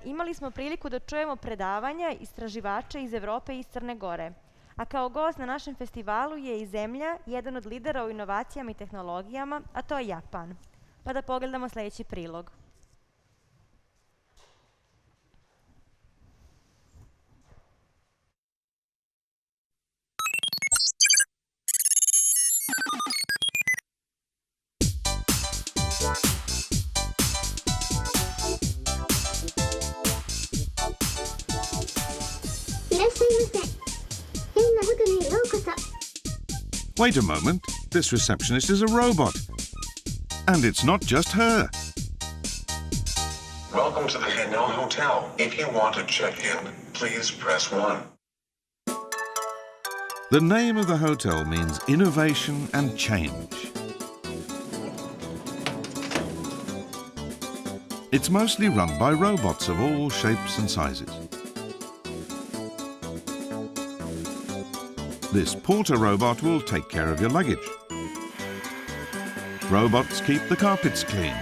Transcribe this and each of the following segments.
imali smo priliku da čujemo predavanja istraživača iz Evrope i iz Crne Gore. A kao gost na našem festivalu je i zemlja, jedan od lidera u inovacijama i tehnologijama, a to je Japan. Pa da pogledamo sljedeći prilog. Wait a moment, this receptionist is a robot. And it's not just her. Welcome to the Hanel Hotel. If you want to check in, please press 1. The name of the hotel means innovation and change. It's mostly run by robots of all shapes and sizes. This porter robot will take care of your luggage. Robots keep the carpets clean.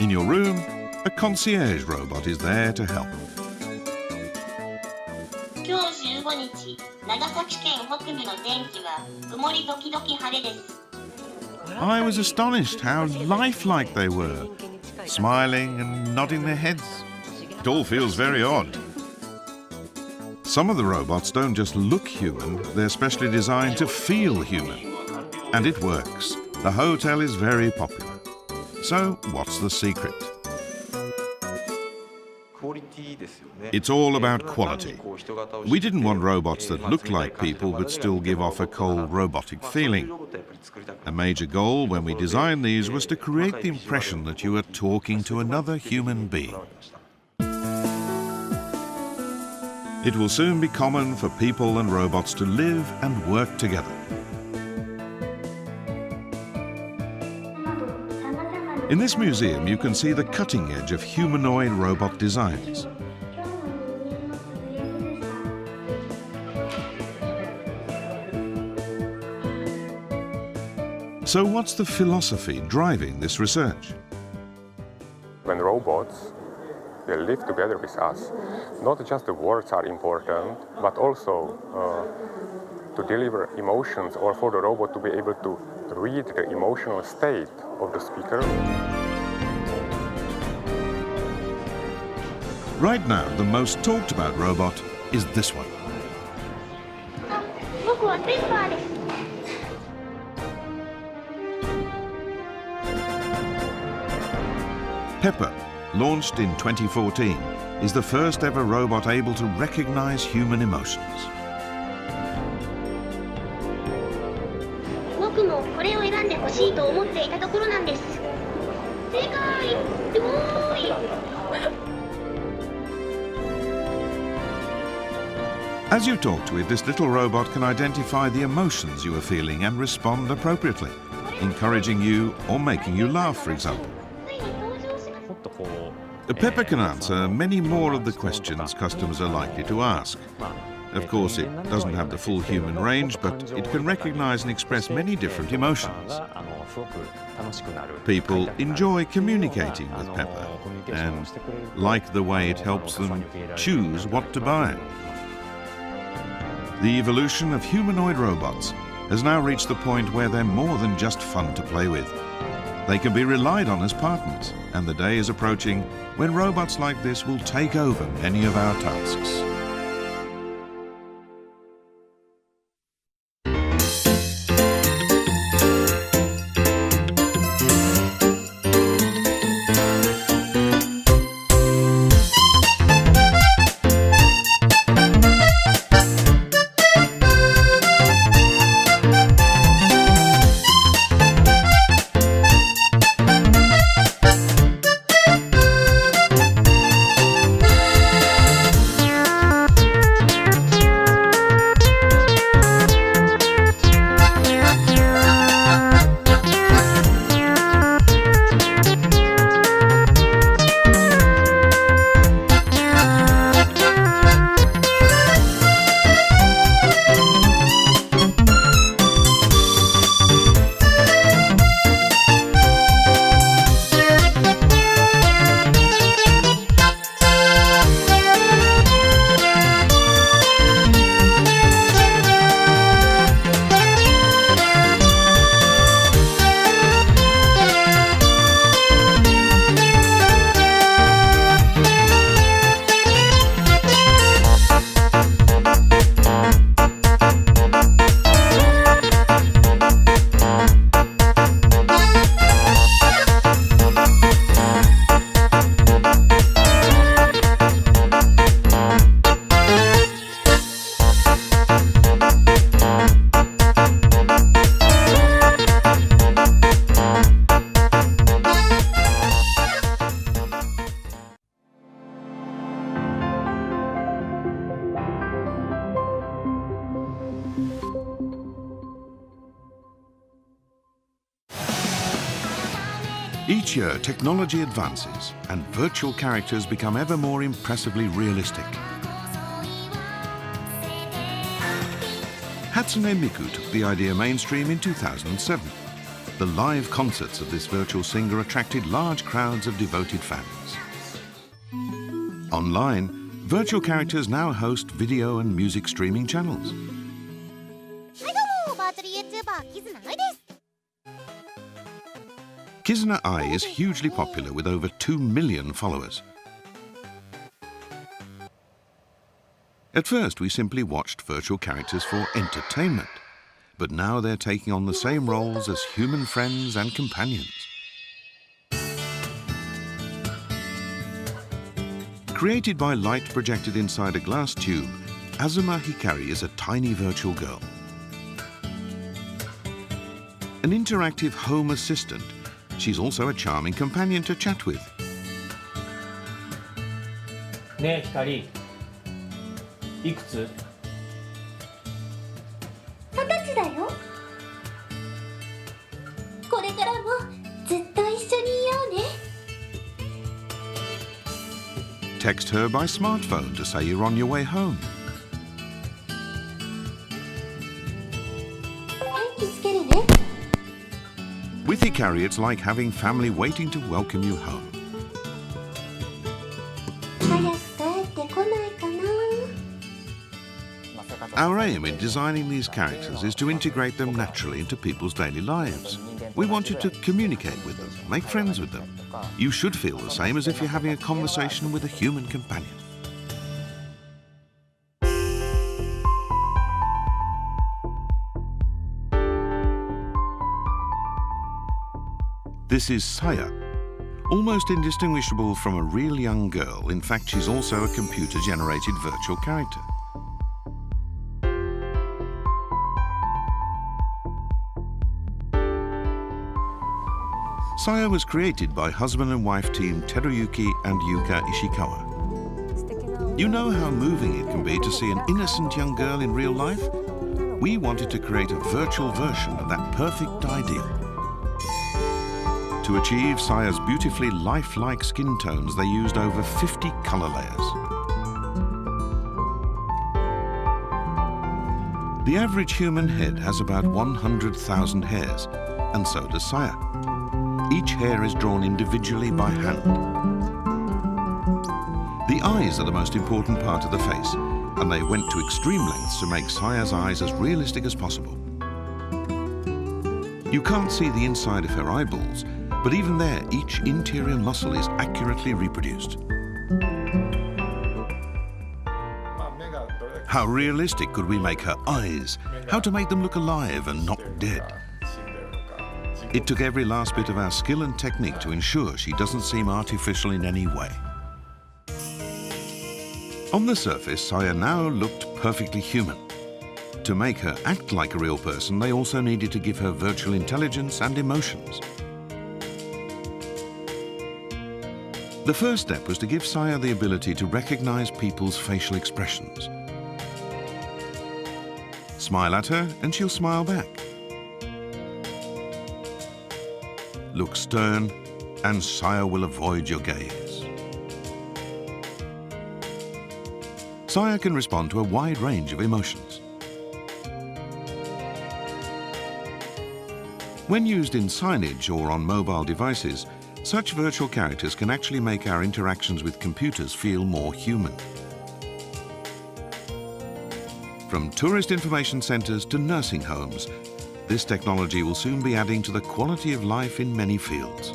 In your room, a concierge robot is there to help. I was astonished how lifelike they were, smiling and nodding their heads. It all feels very odd. Some of the robots don't just look human, they're specially designed to feel human. And it works. The hotel is very popular. So, what's the secret? It's all about quality. We didn't want robots that look like people but still give off a cold robotic feeling. A major goal when we designed these was to create the impression that you were talking to another human being. It will soon be common for people and robots to live and work together. In this museum, you can see the cutting edge of humanoid robot designs. So what's the philosophy driving this research? When robots they live together with us, not just the words are important, but also to deliver emotions or for the robot to be able to read the emotional state of the speaker. Right now, the most talked about robot is this one. Pepper, launched in 2014, is the first ever robot able to recognize human emotions. As you talk to it, this little robot can identify the emotions you are feeling and respond appropriately, encouraging you or making you laugh, for example. Pepper can answer many more of the questions customers are likely to ask. Of course, it doesn't have the full human range, but it can recognize and express many different emotions. People enjoy communicating with Pepper and like the way it helps them choose what to buy. The evolution of humanoid robots has now reached the point where they're more than just fun to play with. They can be relied on as partners, and the day is approaching when robots like this will take over many of our tasks. Each year, technology advances and virtual characters become ever more impressively realistic. Hatsune Miku took the idea mainstream in 2007. The live concerts of this virtual singer attracted large crowds of devoted fans. Online, virtual characters now host video and music streaming channels. Kizuna Ai is hugely popular with over 2 million followers. At first, we simply watched virtual characters for entertainment, but now they're taking on the same roles as human friends and companions. Created by light projected inside a glass tube, Azuma Hikari is a tiny virtual girl. An interactive home assistant, she's also a charming companion to chat with. ねえ光、いくつ20歳だよ。これからもずっと一緒にいようね。Text her by smartphone to say you're on your way home. 電気つけるね。 With Hikari, it's like having family waiting to welcome you home. 早く帰ってこないかな。 Our aim in designing these characters is to integrate them naturally into people's daily lives. We want you to communicate with them, make friends with them. You should feel the same as if you're having a conversation with a human companion. This is Saya. Almost indistinguishable from a real young girl, in fact she's also a computer-generated virtual character. Saya was created by husband and wife team Teruyuki and Yuka Ishikawa. You know how moving it can be to see an innocent young girl in real life? We wanted to create a virtual version of that perfect ideal. To achieve Saya's beautifully lifelike skin tones, they used over 50 color layers. The average human head has about 100,000 hairs, and so does Saya. Each hair is drawn individually by hand. The eyes are the most important part of the face, and they went to extreme lengths to make Saya's eyes as realistic as possible. You can't see the inside of her eyeballs, but even there, each interior muscle is accurately reproduced. How realistic could we make her eyes? How to make them look alive and not dead? It took every last bit of our skill and technique to ensure she doesn't seem artificial in any way. On the surface, Saya now looked perfectly human. To make her act like a real person, they also needed to give her virtual intelligence and emotions. The first step was to give Saya the ability to recognize people's facial expressions. Smile at her and she'll smile back. Look stern and Saya will avoid your gaze. Saya can respond to a wide range of emotions. When used in signage or on mobile devices, such virtual characters can actually make our interactions with computers feel more human. From tourist information centers to nursing homes, this technology will soon be adding to the quality of life in many fields.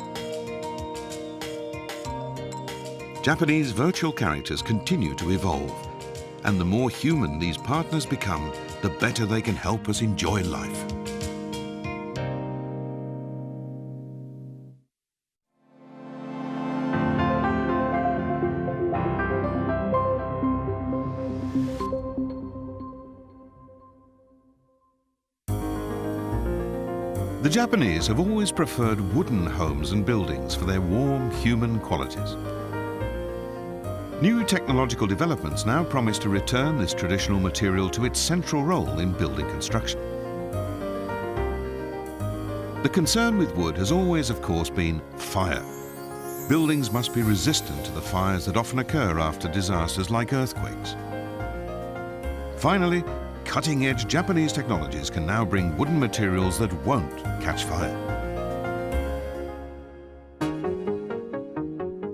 Japanese virtual characters continue to evolve, and the more human these partners become, the better they can help us enjoy life. The Japanese have always preferred wooden homes and buildings for their warm, human qualities. New technological developments now promise to return this traditional material to its central role in building construction. The concern with wood has always, of course, been fire. Buildings must be resistant to the fires that often occur after disasters like earthquakes. Finally, cutting-edge Japanese technologies can now bring wooden materials that won't catch fire.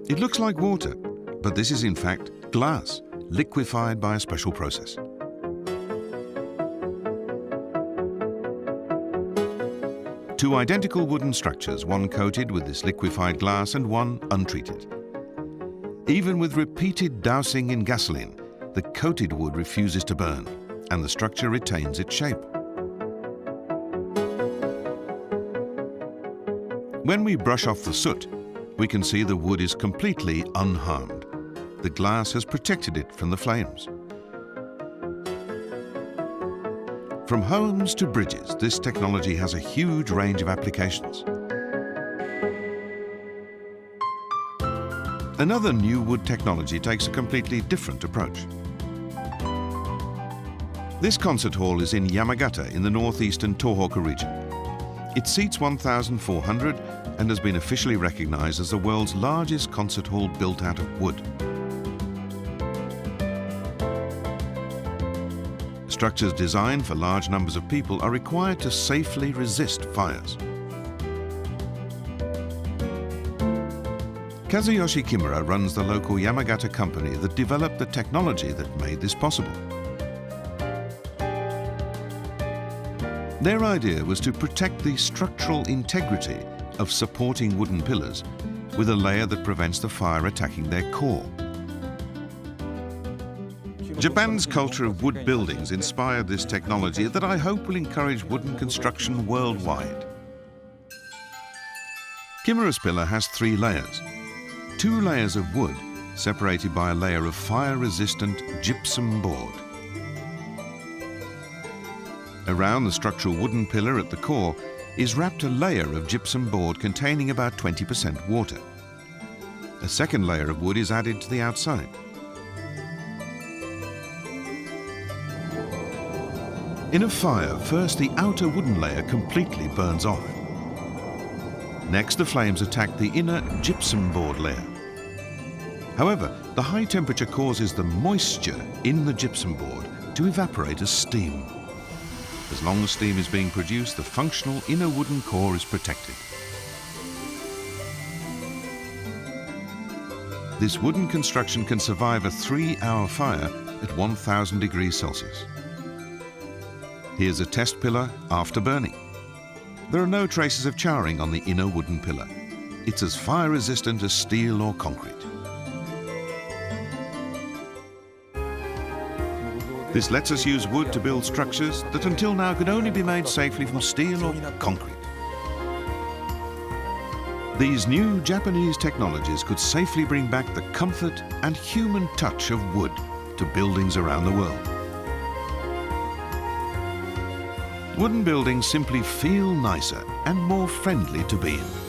It looks like water, but this is in fact glass, liquefied by a special process. Two identical wooden structures, one coated with this liquefied glass and one untreated. Even with repeated dousing in gasoline, the coated wood refuses to burn, and the structure retains its shape. When we brush off the soot, we can see the wood is completely unharmed. The glass has protected it from the flames. From homes to bridges, this technology has a huge range of applications. Another new wood technology takes a completely different approach. This concert hall is in Yamagata in the northeastern Tohoku region. It seats 1,400 and has been officially recognized as the world's largest concert hall built out of wood. Structures designed for large numbers of people are required to safely resist fires. Kazuyoshi Kimura runs the local Yamagata company that developed the technology that made this possible. Their idea was to protect the structural integrity of supporting wooden pillars with a layer that prevents the fire attacking their core. Japan's culture of wood buildings inspired this technology that I hope will encourage wooden construction worldwide. Kimura's pillar has 3 layers. 2 layers of wood separated by a layer of fire-resistant gypsum board. Around the structural wooden pillar at the core is wrapped a layer of gypsum board containing about 20% water. A second layer of wood is added to the outside. In a fire, first the outer wooden layer completely burns off. Next, the flames attack the inner gypsum board layer. However, the high temperature causes the moisture in the gypsum board to evaporate as steam. As long as steam is being produced, the functional inner wooden core is protected. This wooden construction can survive a 3-hour fire at 1,000 degrees Celsius. Here's a test pillar after burning. There are no traces of charring on the inner wooden pillar. It's as fire resistant as steel or concrete. This lets us use wood to build structures that until now could only be made safely from steel or concrete. These new Japanese technologies could safely bring back the comfort and human touch of wood to buildings around the world. Wooden buildings simply feel nicer and more friendly to be in.